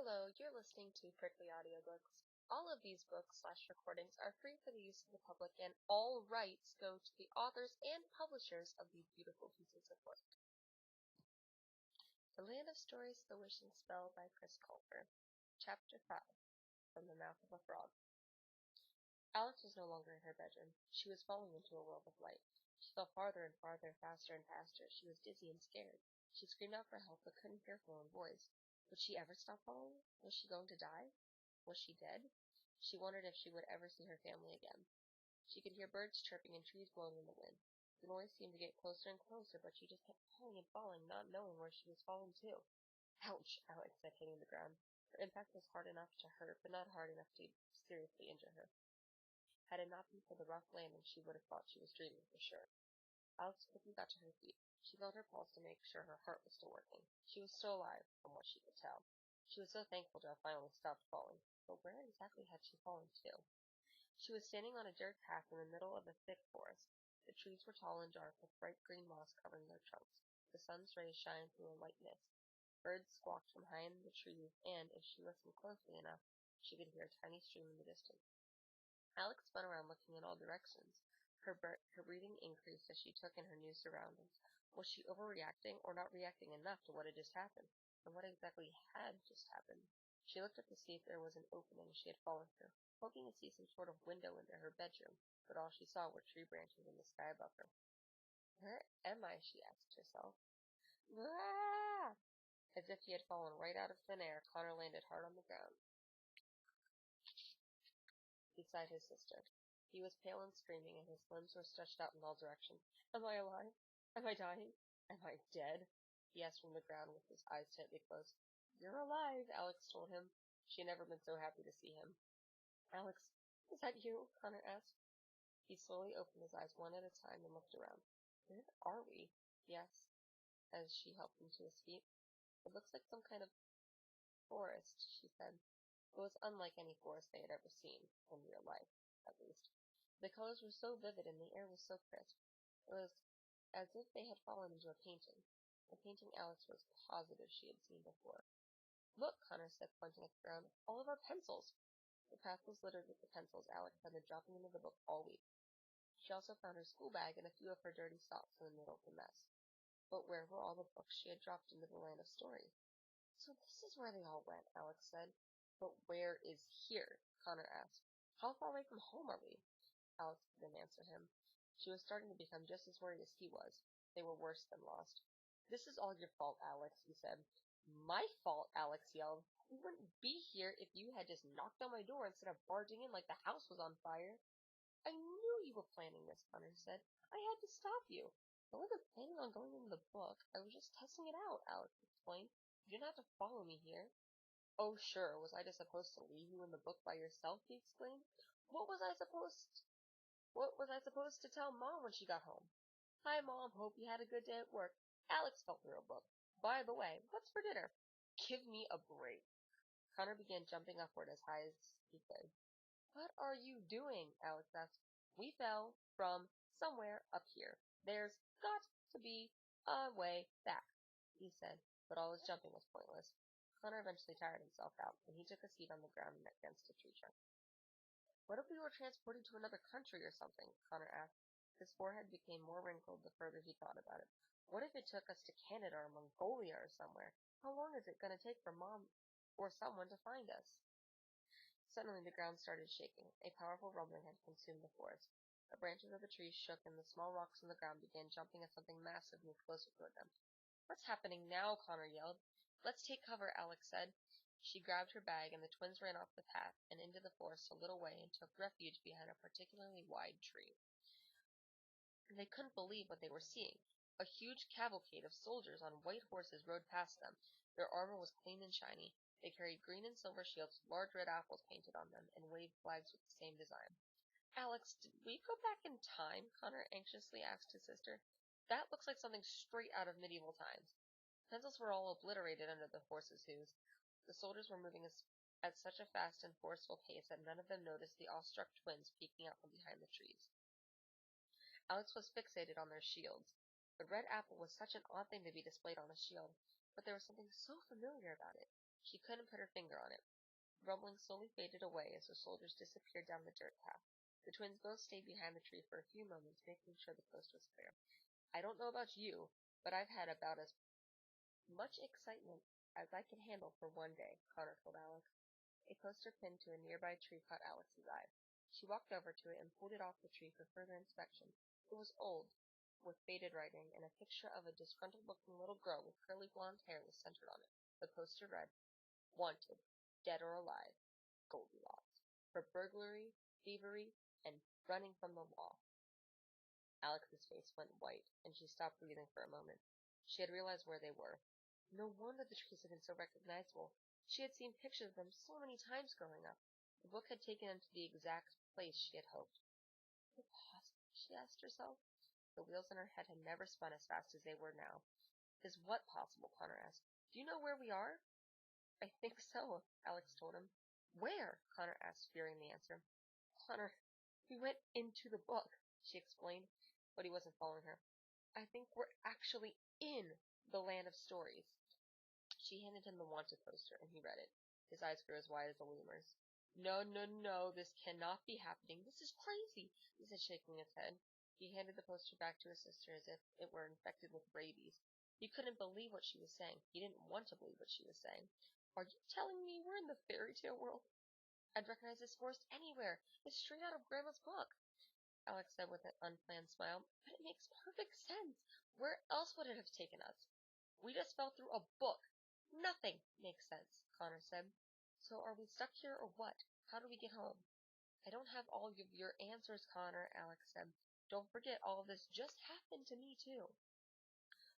Hello, you're listening to Prickly Audiobooks. All of these books/recordings are free for the use of the public, and all rights go to the authors and publishers of these beautiful pieces of work. The Land of Stories, The Wishing Spell by Colfer. Chapter 5. From the Mouth of a Frog. Alex was no longer in her bedroom. She was falling into a world of light. She fell farther and farther, faster and faster. She was dizzy and scared. She screamed out for help, but couldn't hear her own voice. Would she ever stop falling? Was she going to die? Was she dead? She wondered if she would ever see her family again. She could hear birds chirping and trees blowing in the wind. The noise seemed to get closer and closer, but she just kept falling and falling, not knowing where she was falling to. Ouch, Alex said, hitting the ground. Her impact was hard enough to hurt, but not hard enough to seriously injure her. Had it not been for the rough landing, she would have thought she was dreaming for sure. Alex quickly got to her feet. She felt her pulse to make sure her heart was still working. She was still alive, from what she could tell. She was so thankful to have finally stopped falling. But where exactly had she fallen to? She was standing on a dirt path in the middle of a thick forest. The trees were tall and dark, with bright green moss covering their trunks. The sun's rays shined through a white mist. Birds squawked from behind the trees, and, if she listened closely enough, she could hear a tiny stream in the distance. Alex spun around, looking in all directions. Her breathing increased as she took in her new surroundings. Was she overreacting, or not reacting enough to what had just happened? And what exactly had just happened? She looked up to see if there was an opening she had fallen through, hoping to see some sort of window into her bedroom, but all she saw were tree branches in the sky above her. Where am I? She asked herself. Ah! As if he had fallen right out of thin air, Connor landed hard on the ground beside his sister. He was pale and screaming, and his limbs were stretched out in all directions. Am I alive? Am I dying? Am I dead? He asked from the ground with his eyes tightly closed. You're alive, Alex told him. She had never been so happy to see him. Alex, is that you? Connor asked. He slowly opened his eyes one at a time and looked around. Where are we? He asked, as she helped him to his feet. It looks like some kind of forest, she said. It was unlike any forest they had ever seen, in real life, at least. The colors were so vivid and the air was so crisp. It was as if they had fallen into a painting Alex was positive she had seen before. Look, Connor said, pointing at the ground. All of our pencils! The path was littered with the pencils Alex had been dropping into the book all week. She also found her school bag and a few of her dirty socks in the middle of the mess. But where were all the books she had dropped into the Land of Stories? So this is where they all went, Alex said. But where is here? Connor asked. How far away from home are we? Alex didn't answer him. She was starting to become just as worried as he was. They were worse than lost. This is all your fault, Alex, he said. My fault, Alex yelled. We wouldn't be here if you had just knocked on my door instead of barging in like the house was on fire. I knew you were planning this, Connor said. I had to stop you. I wasn't planning on going into the book. I was just testing it out, Alex explained. You didn't have to follow me here. Oh, sure. Was I just supposed to leave you in the book by yourself? He exclaimed. What was I supposed to tell Mom when she got home? Hi, Mom. Hope you had a good day at work. Alex felt through a book. By the way, what's for dinner? Give me a break. Connor began jumping upward as high as he could. What are you doing? Alex asked. We fell from somewhere up here. There's got to be a way back, he said, but all his jumping was pointless. Connor eventually tired himself out, and he took a seat on the ground against a tree trunk. What if we were transported to another country or something? Connor asked. His forehead became more wrinkled the further he thought about it. What if it took us to Canada or Mongolia or somewhere? How long is it going to take for Mom or someone to find us? Suddenly the ground started shaking. A powerful rumbling had consumed the forest. The branches of the trees shook, and the small rocks on the ground began jumping as something massive moved closer toward them. What's happening now? Connor yelled. Let's take cover, Alex said. She grabbed her bag, and the twins ran off the path and into the forest a little way and took refuge behind a particularly wide tree. They couldn't believe what they were seeing. A huge cavalcade of soldiers on white horses rode past them. Their armor was clean and shiny. They carried green and silver shields with large red apples painted on them, and waved flags with the same design. Alex, did we go back in time? Connor anxiously asked his sister. That looks like something straight out of medieval times. Pencils were all obliterated under the horses' hooves. The soldiers were moving at such a fast and forceful pace that none of them noticed the awestruck twins peeking out from behind the trees. Alex was fixated on their shields. The red apple was such an odd thing to be displayed on a shield, but there was something so familiar about it. She couldn't put her finger on it. The rumbling slowly faded away as the soldiers disappeared down the dirt path. The twins both stayed behind the tree for a few moments, making sure the coast was clear. I don't know about you, but I've had about as much excitement as I can handle for one day, Connor told Alex. A poster pinned to a nearby tree caught Alex's eye. She walked over to it and pulled it off the tree for further inspection. It was old, with faded writing, and a picture of a disgruntled-looking little girl with curly blonde hair was centered on it. The poster read, "Wanted, dead or alive, Goldilocks, for burglary, thievery, and running from the law." Alex's face went white, and she stopped breathing for a moment. She had realized where they were. No wonder the trees had been so recognizable. She had seen pictures of them so many times growing up. The book had taken them to the exact place she had hoped. Could it possibly, she asked herself? The wheels in her head had never spun as fast as they were now. Is what possible? Connor asked. Do you know where we are? I think so, Alex told him. Where? Connor asked, fearing the answer. Connor, we went into the book, she explained, but he wasn't following her. I think we're actually in the land of stories. She handed him the wanted poster, and he read it. His eyes grew as wide as a lemur's. No, no, no, this cannot be happening. This is crazy, he said, shaking his head. He handed the poster back to his sister as if it were infected with rabies. He couldn't believe what she was saying. He didn't want to believe what she was saying. Are you telling me we're in the fairy tale world? I'd recognize this forest anywhere. It's straight out of Grandma's book, Alex said with an unplanned smile. But it makes perfect sense. Where else would it have taken us? We just fell through a book. Nothing makes sense, Connor said. So are we stuck here or what? How do we get home? I don't have all of your answers, Connor, Alex said. Don't forget, all of this just happened to me, too.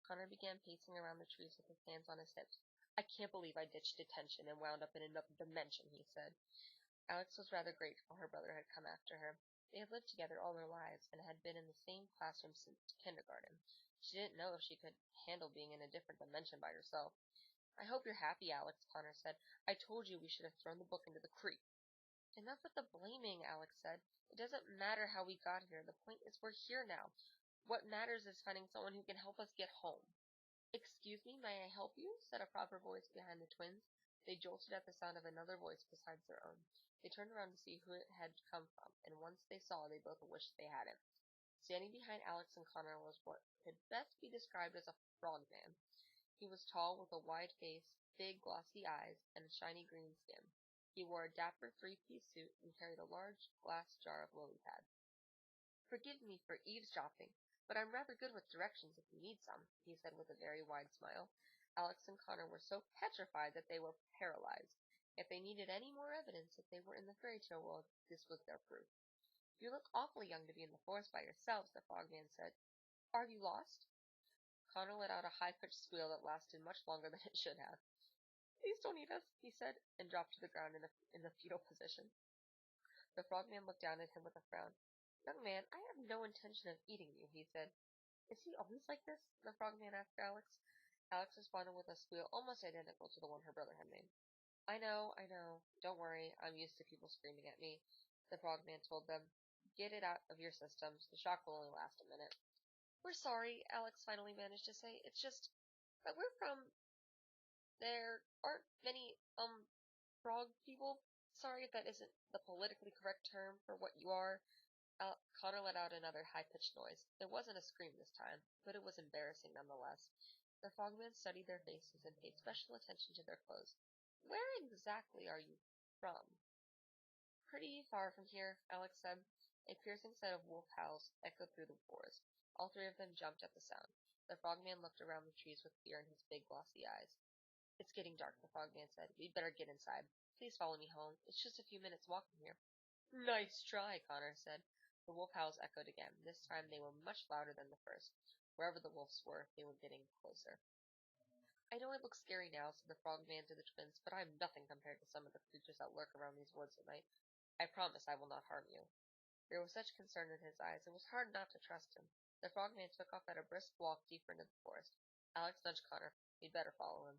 Connor began pacing around the trees with his hands on his hips. I can't believe I ditched detention and wound up in another dimension, he said. Alex was rather grateful her brother had come after her. They had lived together all their lives and had been in the same classroom since kindergarten. She didn't know if she could handle being in a different dimension by herself. I hope you're happy, Alex, Connor said. I told you we should have thrown the book into the creek. Enough with the blaming, Alex said. It doesn't matter how we got here. The point is we're here now. What matters is finding someone who can help us get home. Excuse me, may I help you? Said a proper voice behind the twins. They jolted at the sound of another voice besides their own. They turned around to see who it had come from, and once they saw, they both wished they hadn't. Standing behind Alex and Connor was what could best be described as a frogman. He was tall, with a wide face, big glossy eyes, and a shiny green skin. He wore a dapper three-piece suit and carried a large glass jar of lily pad. Forgive me for eavesdropping, but I'm rather good with directions if you need some, he said with a very wide smile. Alex and Connor were so petrified that they were paralyzed. If they needed any more evidence that they were in the fairy tale world, this was their proof. You look awfully young to be in the forest by yourselves, the frogman said. Are you lost? Connor let out a high-pitched squeal that lasted much longer than it should have. Please don't eat us, he said, and dropped to the ground in the fetal position. The frogman looked down at him with a frown. Young man, I have no intention of eating you, he said. Is he always like this? The frogman asked Alex. Alex responded with a squeal almost identical to the one her brother had made. I know. Don't worry, I'm used to people screaming at me, the frogman told them. Get it out of your systems. The shock will only last a minute. We're sorry, Alex finally managed to say. It's just that we're from... There aren't many, frog people. Sorry if that isn't the politically correct term for what you are. Connor let out another high-pitched noise. It wasn't a scream this time, but it was embarrassing nonetheless. The frogmen studied their faces and paid special attention to their clothes. Where exactly are you from? Pretty far from here, Alex said. A piercing set of wolf howls echoed through the forest. All three of them jumped at the sound. The frogman looked around the trees with fear in his big glossy eyes. It's getting dark, the frogman said. We'd better get inside. Please follow me home. It's just a few minutes walk from here. Nice try, Connor said. The wolf howls echoed again. This time they were much louder than the first. Wherever the wolves were, they were getting closer. I know I look scary now, said the frogman to the twins, but I'm nothing compared to some of the creatures that lurk around these woods at night. I promise I will not harm you. There was such concern in his eyes, it was hard not to trust him. The frogman took off at a brisk walk deeper into the forest. Alex nudged Connor. You'd better follow him.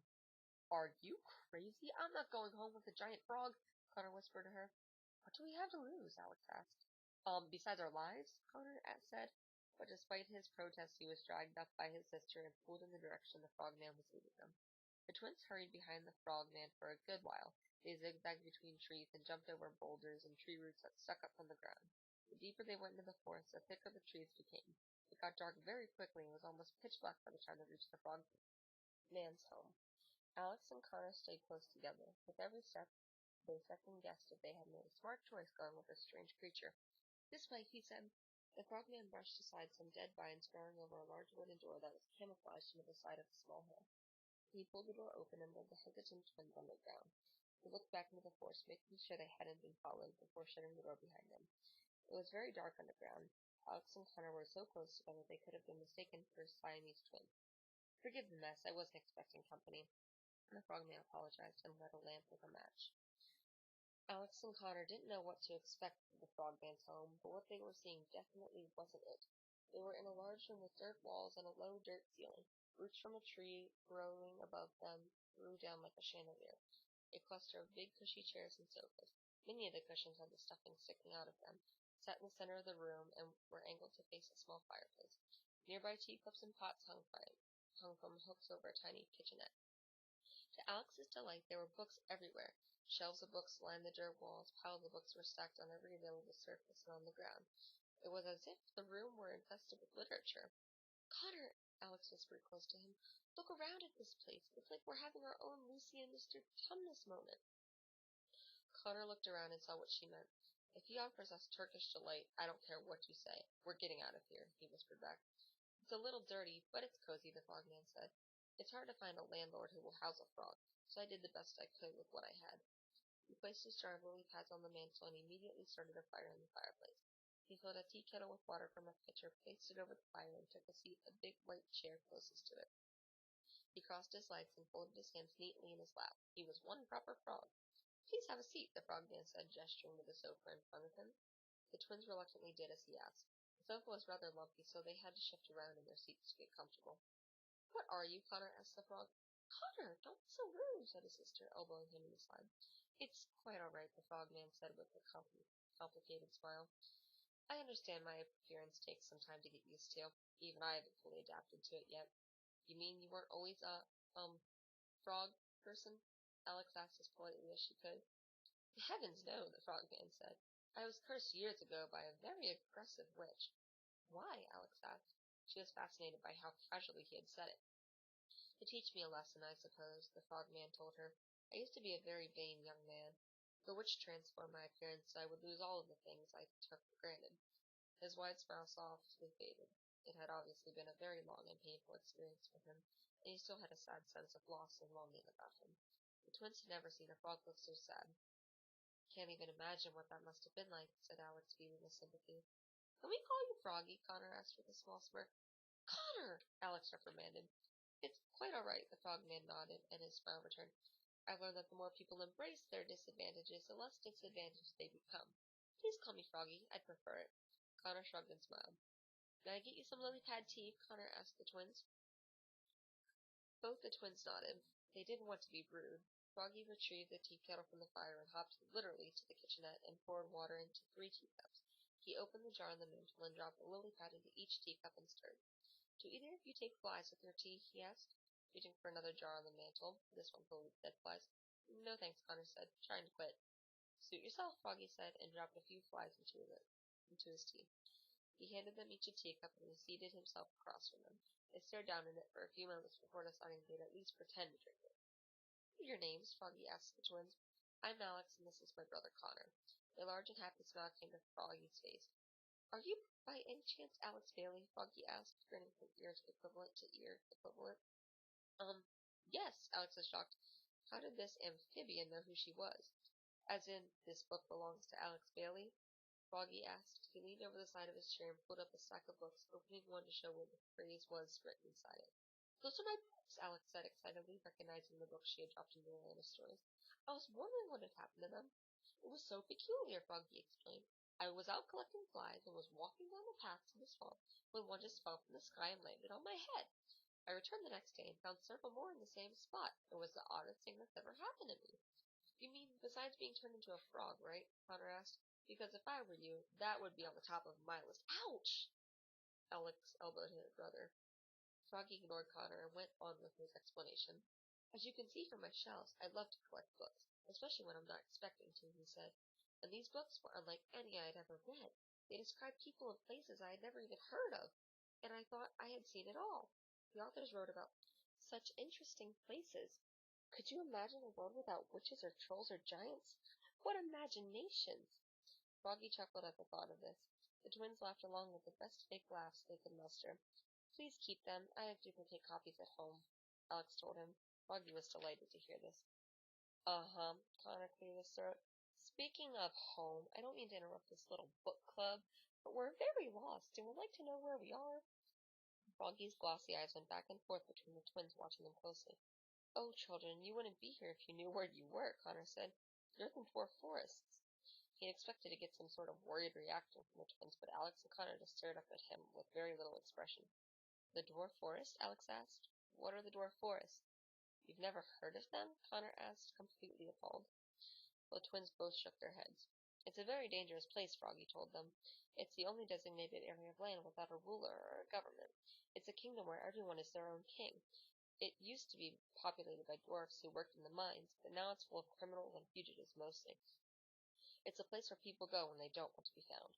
Are you crazy? I'm not going home with a giant frog, Connor whispered to her. What do we have to lose? Alex asked. Besides our lives? Connor said. But despite his protest, he was dragged up by his sister and pulled in the direction the frogman was leading them. The twins hurried behind the frogman for a good while. They zigzagged between trees and jumped over boulders and tree roots that stuck up from the ground. The deeper they went into the forest, the thicker the trees became. It got dark very quickly and was almost pitch black by the time they reached the frogman's home. Alex and Connor stayed close together. With every step, they second-guessed if they had made a smart choice going with this strange creature. "This way," he said. The frogman brushed aside some dead vines growing over a large wooden door that was camouflaged into the side of a small hill. He pulled the door open and led the hesitant twins underground. He looked back into the forest, making sure they hadn't been followed, before shutting the door behind them. It was very dark underground. Alex and Connor were so close together they could have been mistaken for Siamese twins. "Forgive the mess. I wasn't expecting company." The frogman apologized and lit a lamp with a match. Alex and Connor didn't know what to expect from the frogman's home, but what they were seeing definitely wasn't it. They were in a large room with dirt walls and a low dirt ceiling. Roots from a tree growing above them threw down like a chandelier. A cluster of big cushy chairs and sofas. Many of the cushions had the stuffing sticking out of them, sat in the center of the room and were angled to face a small fireplace. Nearby teacups and pots hung from hooks over a tiny kitchenette. To Alex's delight, there were books everywhere. Shelves of books lined the dirt walls. Piles of books were stacked on every available surface and on the ground. It was as if the room were infested with literature. "Connor," Alex whispered close to him, "look around at this place. It's like we're having our own Lucy and Mr. Tumnus moment." Connor looked around and saw what she meant. "If he offers us Turkish delight, I don't care what you say. We're getting out of here," he whispered back. "It's a little dirty, but it's cozy," the frogman said. "It's hard to find a landlord who will house a frog, so I did the best I could with what I had." He placed his jar of lily pads on the mantel and immediately started a fire in the fireplace. He filled a tea kettle with water from a pitcher, placed it over the fire, and took a seat in a big white chair closest to it. He crossed his legs and folded his hands neatly in his lap. He was one proper frog. "Please have a seat," the frogman said, gesturing to the sofa in front of him. The twins reluctantly did as he asked. The sofa was rather lumpy, so they had to shift around in their seats to get comfortable. "What are you?" Connor asked the frog. "Connor, don't be so rude," said his sister, elbowing him in the side. "It's quite all right," the frogman said with a complicated smile. "I understand my appearance takes some time to get used to. Even I haven't fully adapted to it yet." "You mean you weren't always a, frog person?" Alex asked as politely as she could. "Heavens, no," the frogman said. "I was cursed years ago by a very aggressive witch." "Why?" Alex asked. She was fascinated by how casually he had said it. "To teach me a lesson, I suppose," the frogman told her. "I used to be a very vain young man. The witch transformed my appearance so I would lose all of the things I took for granted." His wide smile softly faded. It had obviously been a very long and painful experience for him, and he still had a sad sense of loss and longing about him. The twins had never seen a frog look so sad. "Can't even imagine what that must have been like," said Alex, beaming with sympathy. "Can we call you Froggy?" Connor asked with a small smirk. "Connor!" Alex reprimanded. "It's quite all right," the frogman nodded, and his smile returned. "I've learned that the more people embrace their disadvantages, the less disadvantaged they become. Please call me Froggy. I'd prefer it." Connor shrugged and smiled. "May I get you some lily pad tea?" Connor asked the twins. Both the twins nodded. They didn't want to be rude. Froggy retrieved the tea kettle from the fire and hopped literally to the kitchenette and poured water into 3 teacups. He opened the jar on the mantel and dropped a lily pad into each teacup and stirred. "Do either of you take flies with your tea?" he asked, reaching for another jar on the mantel, this one full of dead flies. "No thanks," Connor said, trying to quit. "Suit yourself," Froggy said, and dropped a few flies into his tea. He handed them each a teacup, and he seated himself across from them. They stared down in it for a few moments before deciding they'd at least pretend to drink it. "What are your names?" Froggy asked the twins. "I'm Alex, and this is my brother Connor." A large and happy smile came to Froggy's face. "Are you, by any chance, Alex Bailey?" Froggy asked, grinning from ear equivalent to ear equivalent. Yes," Alex was shocked. How did this amphibian know who she was? "As in, this book belongs to Alex Bailey?" Froggy asked. He leaned over the side of his chair and pulled up a stack of books, opening one to show where the phrase was written inside it. "Those are my books," Alex said excitedly, recognizing the books she had dropped into the land of stories. "I was wondering what had happened to them." "It was so peculiar," Froggy explained. "I was out collecting flies and was walking down the path to the swamp when one just fell from the sky and landed on my head. I returned the next day and found several more in the same spot. It was the oddest thing that's ever happened to me." "You mean besides being turned into a frog, right?" Connor asked. "Because if I were you, that would be on the top of my list." "Ouch!" Alex elbowed his brother. Froggy ignored Connor and went on with his explanation. As you can see from my shelves, I love to collect books, especially when I'm not expecting to, he said. And these books were unlike any I had ever read. They described people and places I had never even heard of, and I thought I had seen it all. The authors wrote about such interesting places. Could you imagine a world without witches or trolls or giants? What imaginations! Froggy chuckled at the thought of this. The twins laughed along with the best fake laughs they could muster. Please keep them. I have duplicate copies at home, Alex told him. Froggy was delighted to hear this. Uh-huh, Connor cleared his throat. Speaking of home, I don't mean to interrupt this little book club, but we're very lost and would like to know where we are. Froggy's glossy eyes went back and forth between the twins, watching them closely. Oh, children, you wouldn't be here if you knew where you were, Connor said. You're in dwarf forests. He expected to get some sort of worried reaction from the twins, but Alex and Connor just stared up at him with very little expression. The dwarf forest? Alex asked. What are the dwarf forests? You've never heard of them? Connor asked, completely appalled. The twins both shook their heads. It's a very dangerous place, Froggy told them. It's the only designated area of land without a ruler or a government. It's a kingdom where everyone is their own king. It used to be populated by dwarfs who worked in the mines, but now it's full of criminals and fugitives mostly. It's a place where people go when they don't want to be found.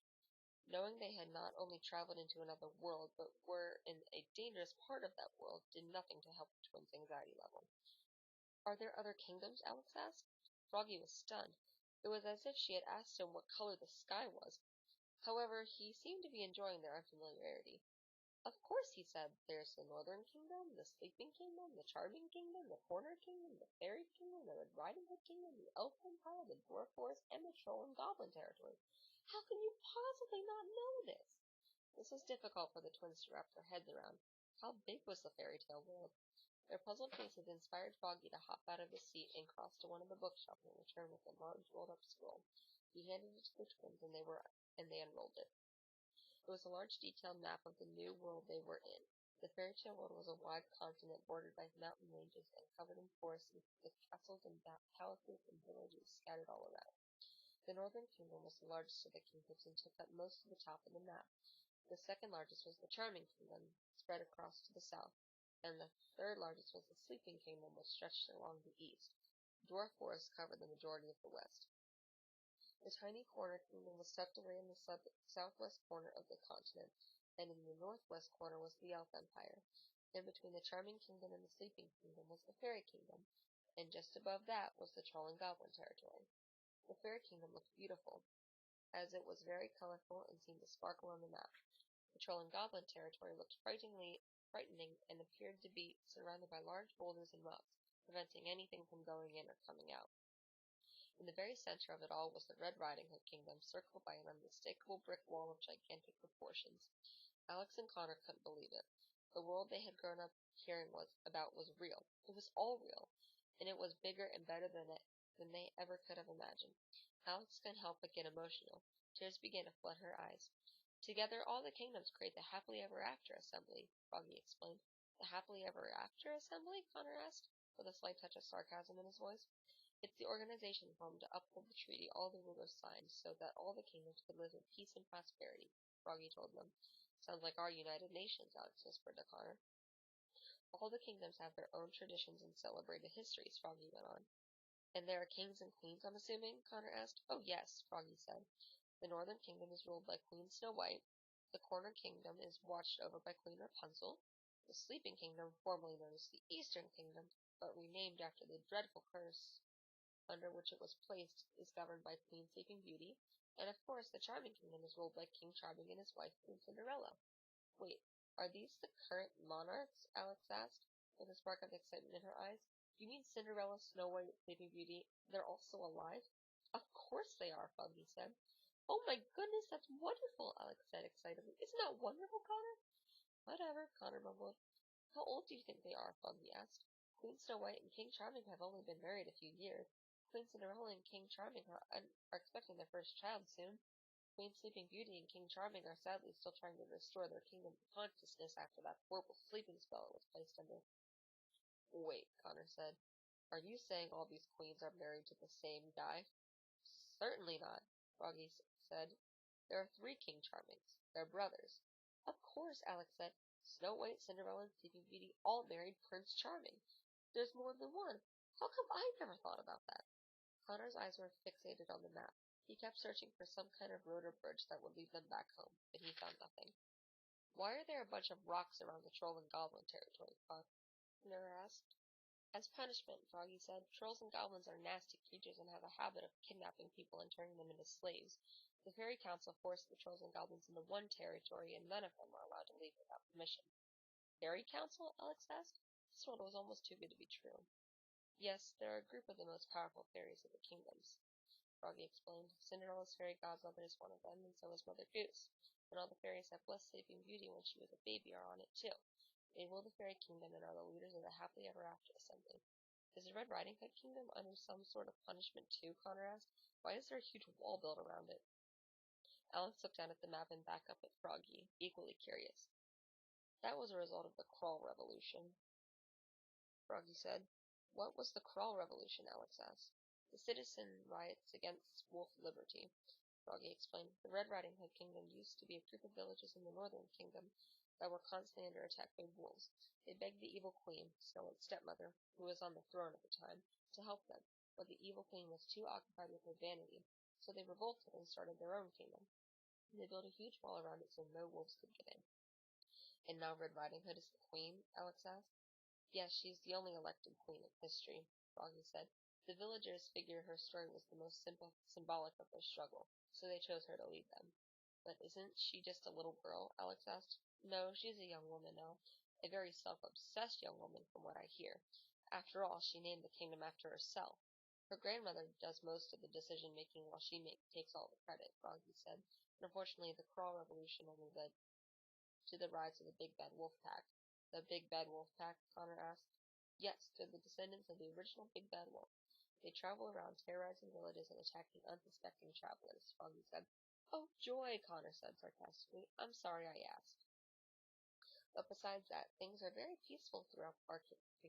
Knowing they had not only traveled into another world, but were in a dangerous part of that world, did nothing to help the twins' anxiety level. Are there other kingdoms? Alex asked. Froggy was stunned. It was as if she had asked him what color the sky was. However, he seemed to be enjoying their unfamiliarity. Of course, he said. There's the Northern Kingdom, the Sleeping Kingdom, the Charming Kingdom, the Corner Kingdom, the Fairy Kingdom, the Red Riding Hood Kingdom, the Elf Empire, the Dwarf Forest, and the Troll and Goblin Territory. How can you possibly not know this? This was difficult for the twins to wrap their heads around. How big was the fairy tale world? Their puzzled faces inspired Froggy to hop out of his seat and cross to one of the bookshelves and return with a large rolled-up scroll. He handed it to the twins, and they unrolled it. It was a large detailed map of the new world they were in. The fairy tale world was a wide continent bordered by mountain ranges and covered in forests with castles and palaces and villages scattered all around. The Northern Kingdom was the largest of the kingdoms and took up most of the top of the map. The second largest was the Charming Kingdom, spread across to the south, and the third largest was the Sleeping Kingdom, which stretched along the east. Dwarf forests covered the majority of the west. The tiny Corner Kingdom was tucked away in the southwest corner of the continent, and in the northwest corner was the Elf Empire. In between the Charming Kingdom and the Sleeping Kingdom was the Fairy Kingdom, and just above that was the Troll and Goblin Territory. The Fairy Kingdom looked beautiful, as it was very colorful and seemed to sparkle on the map. The Troll and Goblin Territory looked frightening and appeared to be surrounded by large boulders and rocks, preventing anything from going in or coming out. In the very center of it all was the Red Riding Hood Kingdom, circled by an unmistakable brick wall of gigantic proportions. Alex and Connor couldn't believe it. The world they had grown up hearing about was real. It was all real, and it was bigger and better than they ever could have imagined. Alex couldn't help but get emotional. Tears began to flood her eyes. Together, all the kingdoms create the Happily Ever After Assembly, Froggy explained. The Happily Ever After Assembly? Connor asked, with a slight touch of sarcasm in his voice. It's the organization formed to uphold the treaty all the rulers signed so that all the kingdoms could live in peace and prosperity, Froggy told them. Sounds like our United Nations, Alex whispered to Connor. All the kingdoms have their own traditions and celebrated histories, Froggy went on. And there are kings and queens, I'm assuming? Connor asked. Oh, yes, Froggy said. The Northern Kingdom is ruled by Queen Snow White. The Corner Kingdom is watched over by Queen Rapunzel. The Sleeping Kingdom, formerly known as the Eastern Kingdom, but renamed after the dreadful curse under which it was placed, is governed by Queen Sleeping Beauty. And of course, the Charming Kingdom is ruled by King Charming and his wife, Queen Cinderella. Wait, are these the current monarchs? Alex asked, with a spark of excitement in her eyes. Do you mean Cinderella, Snow White, Sleeping Beauty? They're all still alive? Of course they are, Froggy said. Oh my goodness, that's wonderful, Alex said excitedly. Isn't that wonderful, Connor? Whatever, Connor mumbled. How old do you think they are? Froggy asked. Queen Snow White and King Charming have only been married a few years. Queen Cinderella and King Charming are expecting their first child soon. Queen Sleeping Beauty and King Charming are sadly still trying to restore their kingdom consciousness after that horrible sleeping spell it was placed under. Wait, Connor said. Are you saying all these queens are married to the same guy? Certainly not, Froggy said. There are 3 King Charmings. They're brothers. Of course, Alex said. Snow White, Cinderella, and Sleeping Beauty all married Prince Charming. There's more than one. How come I never thought about that? Connor's eyes were fixated on the map. He kept searching for some kind of road or bridge that would lead them back home, but he found nothing. Why are there a bunch of rocks around the troll and goblin territory? Connor asked. As punishment, Froggy said, trolls and goblins are nasty creatures and have a habit of kidnapping people and turning them into slaves. The Fairy Council forced the trolls and goblins into one territory, and none of them are allowed to leave without permission. Fairy Council? Alex asked. This one was almost too good to be true. Yes, they're a group of the most powerful fairies of the kingdoms, Froggy explained. Cinderella's fairy godmother is one of them, and so is Mother Goose. And all the fairies that blessed Sleeping Beauty when she was a baby are on it too. They rule the fairy kingdom and are the leaders of the happily ever after assembly. Is the Red Riding Hood kingdom under some sort of punishment too? Connor asked. Why is there a huge wall built around it? Alex looked down at the map and back up at Froggy, equally curious. That was a result of the Crawl Revolution, Froggy said. What was the Crawl Revolution? Alex asked. The citizen riots against wolf liberty, Froggy explained. The Red Riding Hood kingdom used to be a group of villages in the northern kingdom that were constantly under attack by wolves. They begged the evil queen, Snow White's stepmother, who was on the throne at the time, to help them, but the evil queen was too occupied with her vanity, so they revolted and started their own kingdom. They built a huge wall around it so no wolves could get in. And now Red Riding Hood is the queen? Alex asked. Yes, she's the only elected queen in history, Froggy said. The villagers figured her story was the most symbolic of their struggle, so they chose her to lead them. But isn't she just a little girl? Alex asked. No, she's a young woman now. A very self-obsessed young woman from what I hear. After all, she named the kingdom after herself. Her grandmother does most of the decision-making while she takes all the credit, Froggy said. And unfortunately, the Crawl Revolution only led to the rise of the Big Bad Wolf Pack. The Big Bad Wolf Pack? Connor asked. Yes, they're the descendants of the original Big Bad Wolf. They travel around terrorizing villages and attacking unsuspecting travelers, Froggy said. Oh, joy, Connor said sarcastically. I'm sorry I asked. But besides that, things are very peaceful throughout our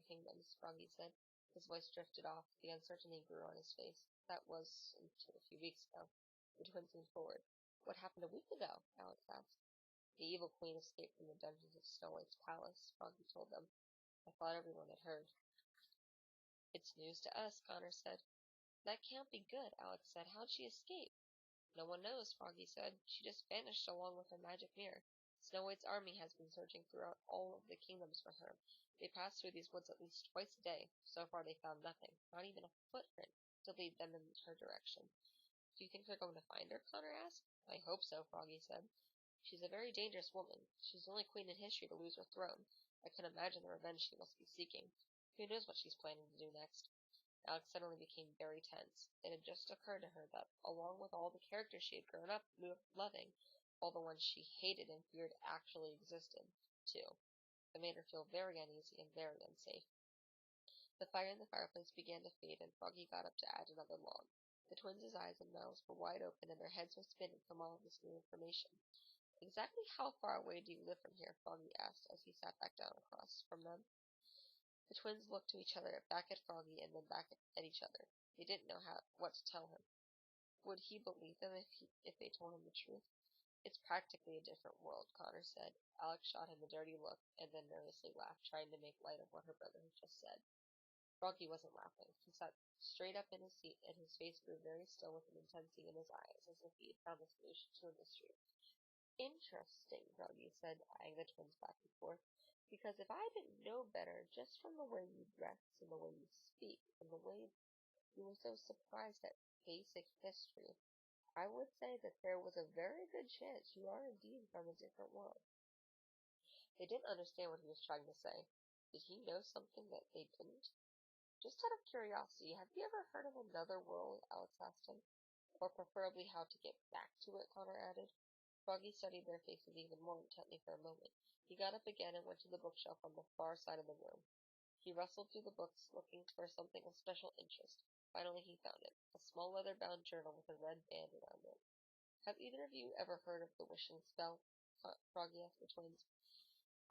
kingdoms, Froggy said. His voice drifted off. The uncertainty grew on his face. That was until a few weeks ago. The twins leaned forward. What happened a week ago? Alex asked. The evil queen escaped from the dungeons of Snow White's palace, Froggy told them. I thought everyone had heard. It's news to us, Connor said. That can't be good, Alex said. How'd she escape? No one knows, Froggy said. She just vanished along with her magic mirror. Snow White's army has been searching throughout all of the kingdoms for her. They pass through these woods at least twice a day. So far they found nothing, not even a footprint, to lead them in her direction. Do you think they're going to find her? Connor asked. I hope so, Froggy said. She's a very dangerous woman. She's the only queen in history to lose her throne. I can imagine the revenge she must be seeking. Who knows what she's planning to do next? Alex suddenly became very tense. It had just occurred to her that, along with all the characters she had grown up loving, all the ones she hated and feared actually existed, too. It made her feel very uneasy and very unsafe. The fire in the fireplace began to fade, and Froggy got up to add another log. The twins' eyes and mouths were wide open, and their heads were spinning from all of this new information. Exactly how far away do you live from here? Froggy asked as he sat back down across from them. The twins looked to each other, back at Froggy, and then back at each other. They didn't know what to tell him. Would he believe them if they told him the truth? It's practically a different world, Connor said. Alex shot him a dirty look, and then nervously laughed, trying to make light of what her brother had just said. Froggy wasn't laughing. He sat straight up in his seat, and his face grew very still with an intensity in his eyes, as if he had found the solution to a mystery. Interesting, Froggy said, eyeing the twins back and forth. Because if I didn't know better, just from the way you dress and the way you speak and the way you were so surprised at basic history, I would say that there was a very good chance you are indeed from a different world. They didn't understand what he was trying to say. Did he know something that they didn't? Just out of curiosity, have you ever heard of another world? Alex asked him. Or preferably how to get back to it, Connor added. Froggy studied their faces even more intently for a moment. He got up again and went to the bookshelf on the far side of the room. He rustled through the books, looking for something of special interest. Finally he found it, a small leather-bound journal with a red band around it. Have either of you ever heard of the wishing spell? Froggy asked the twins.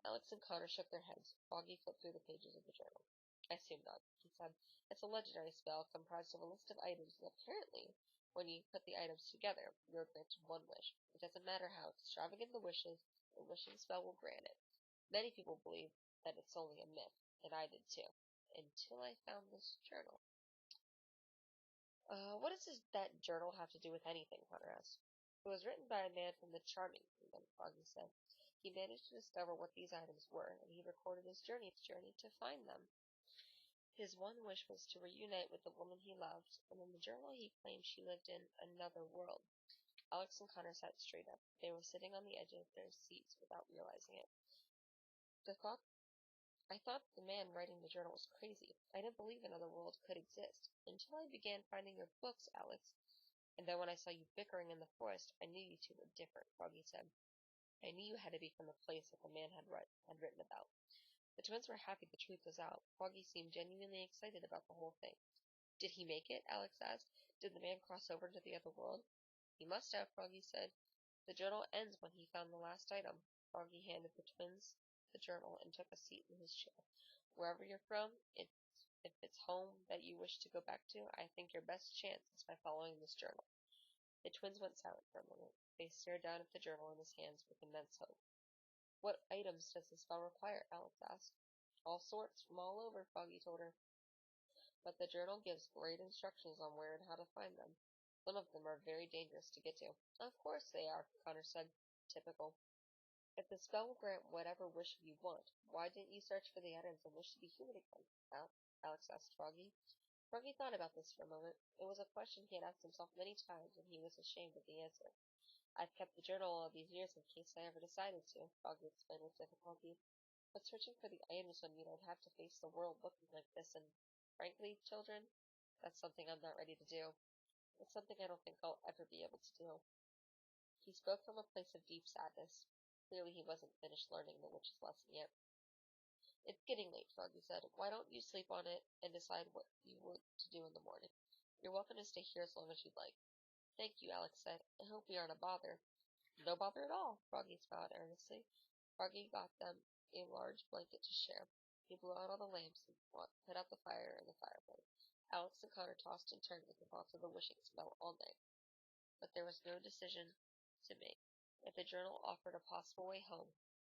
Alex and Connor shook their heads. Froggy flipped through the pages of the journal. I assume not, he said. It's a legendary spell comprised of a list of items, and apparently, when you put the items together, you're granted one wish. It doesn't matter how extravagant the wishes, the wishing spell will grant it. Many people believe that it's only a myth, and I did too. until I found this journal. What does that journal have to do with anything?" Connor asked. "It was written by a man from the Charming Kingdom," Froggy said. "He managed to discover what these items were, and he recorded his journey to find them. His one wish was to reunite with the woman he loved, and in the journal he claimed she lived in another world." Alex and Connor sat straight up. They were sitting on the edge of their seats without realizing it. The thought I thought the man writing the journal was crazy. I didn't believe another world could exist. Until I began finding your books, Alex. And then when I saw you bickering in the forest, I knew you two were different," Froggy said. "I knew you had to be from the place that the man had written about." The twins were happy the truth was out. Froggy seemed genuinely excited about the whole thing. "Did he make it?" Alex asked. "Did the man cross over to the other world?" "He must have," Froggy said. "The journal ends when he found the last item." Froggy handed the twins the journal and took a seat in his chair. "Wherever you're from, if it's home that you wish to go back to, I think your best chance is by following this journal." The twins went silent for a moment. They stared down at the journal in his hands with immense hope. "What items does the spell require?" Alex asked. "All sorts, from all over," Froggy told her. "But the journal gives great instructions on where and how to find them. Some of them are very dangerous to get to." "Of course they are," Connor said. "Typical." "If the spell will grant whatever wish you want, why didn't you search for the items and wish to be human again?" Alex asked Froggy. Froggy thought about this for a moment. It was a question he had asked himself many times, and he was ashamed of the answer. "I've kept the journal all these years in case I ever decided to," Froggy explained with difficulty. "But searching for the items would mean I'd have to face the world looking like this, and frankly, children, that's something I'm not ready to do. It's something I don't think I'll ever be able to do." He spoke from a place of deep sadness. Clearly he wasn't finished learning the witch's lesson yet. "It's getting late," Froggy said. "Why don't you sleep on it and decide what you want to do in the morning? You're welcome to stay here as long as you'd like." "Thank you," Alex said. "I hope we aren't a bother." "No bother at all," Froggy smiled earnestly. Froggy got them a large blanket to share. He blew out all the lamps and put out the fire in the fireplace. Alex and Connor tossed and turned with the thoughts of the wishing spell all night. But there was no decision to make. If the journal offered a possible way home,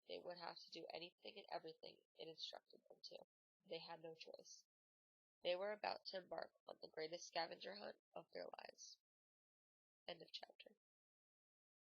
they would have to do anything and everything it instructed them to. They had no choice. They were about to embark on the greatest scavenger hunt of their lives. End of chapter.